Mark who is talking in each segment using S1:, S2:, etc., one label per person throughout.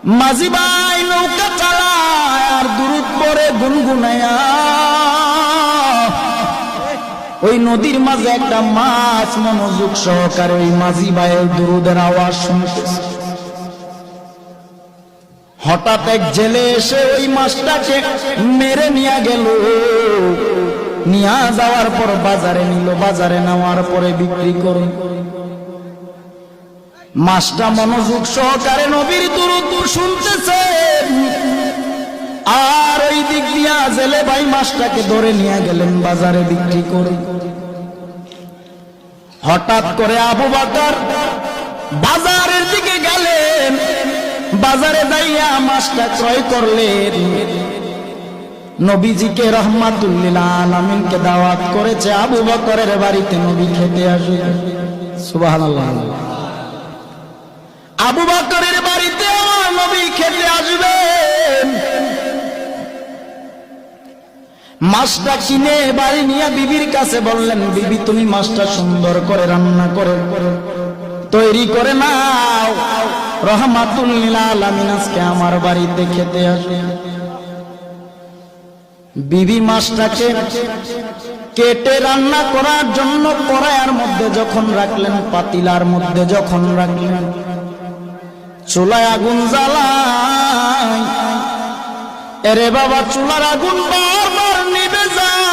S1: মাঝি ভাই নৌকা চালায় আর দুরূদ পড়ে গুনগুনায়া। ওই নদীর মাঝে একটা মাছ মনোযোগ সহকারে ওই মাঝি ভাইয়ের দুরূদের আওয়াজ শুনতেছে। হঠাৎ এক জেলে এসে ওই মাছটাকে মেরে নিয়ে গেল। নিয়ে যাওয়ার পর বাজারে নিল, বাজারে নেওয়ার পরে বিক্রি করে। মাছটা মনোযোগ সহকারে নবীর দুরূদ শুনতেছে, আর ওই দিক দিয়া জেলে ভাই মাছটাকে ধরে নিয়ে গেলেন বাজারে বিক্রি করে। হঠাৎ করে আবু বকর বাজারের দিকে গেলেন, বাজারে যাইয়া মাছটা ক্রয় করলেন। নবীজিকে রহমাতুল লিল আলামিনকে দাওয়াত করেছে আবু বকরের বাড়িতে নবী খেতে আসবে। সুবহানাল্লাহ। আবু বকরের বাড়িতে আমার নবী খেতে আসবেন। মাছটা কিনে বাড়ি নিয়ে বিবির কাছে বললেন, বিবি তুমি মাছটা সুন্দর করে রান্না করে তৈরি করে নাও, রহমাতুল লিল আলামিন আজকে আমার বাড়িতে খেতে আসবে। বিবি মাছটাকে কেটে রান্না করার জন্য কড়াইয়ের মধ্যে যখন রাখলেন, পাতিলার মধ্যে যখন রাখলেন, চুলায় আগুন জ্বালায়। এরে বাবা, চুলার আগুন বারবার নিভে যায়।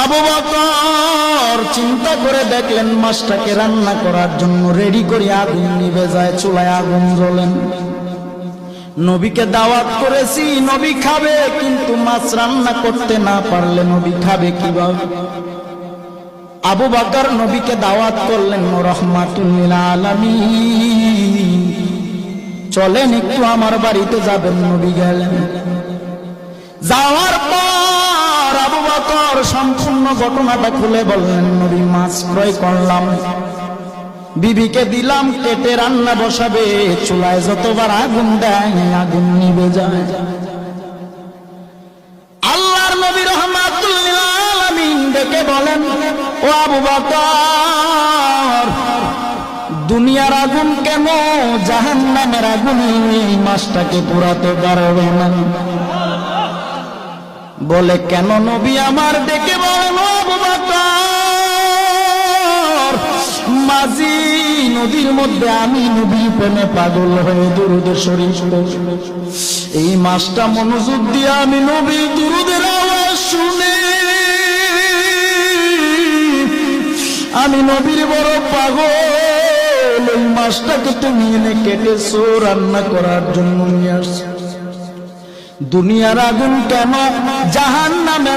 S1: আবু বকর চিন্তা করে দেখলেন মাছটাকে রান্না করার জন্য রেডি করে আগুন নিভে যায়, চুলায় আগুন জ্বলেন। নবীকে দাওয়াত করেছি, নবী খাবে, কিন্তু মাছ রান্না করতে না পারলে নবী খাবে কিভাবে? আবু বকর নবীকে দাওয়াত করলেন, রহমাতুল লিল আলামিন চলেন একটু আমার বাড়িতে যাবেন। নবী গেলেন। যাওয়ার পর আবু বকর সম্পূর্ণ ঘটনাটা খুলে বললেন, নবী মাছ ক্রয় করলাম, বিবিকে দিলাম, কেটে রান্না বসাবে, চুলায় যতবার আগুন দেয় আগুন নিভে যায়। আল্লাহর নবী রহমাতুল লিল আলামিন ডেকে বলেন, ও আবু বকর, দুনিয়ার আগুন কেন জাহান্নামের আগুন এই মাছটাকে পোড়াতে পারবে না? বলে কেন? নবী আমার ডেকে বলেন, ও আবু বকর, মাঝি নদীর মধ্যে আমি নবী প্রেমে পাগল হয়ে দুরূদ শরীফ এই মাছটা মনোযোগ দিয়ে আমি নবী দুরূদের আওয়াজ শুনে আমি নবীর বড় পাগল। ওই মাছটাকে তুমি এনে কেটেছো, রান্না করার জন্য নিয়ে আসছো। দুনিয়ার আগুন কেন জাহান্নামে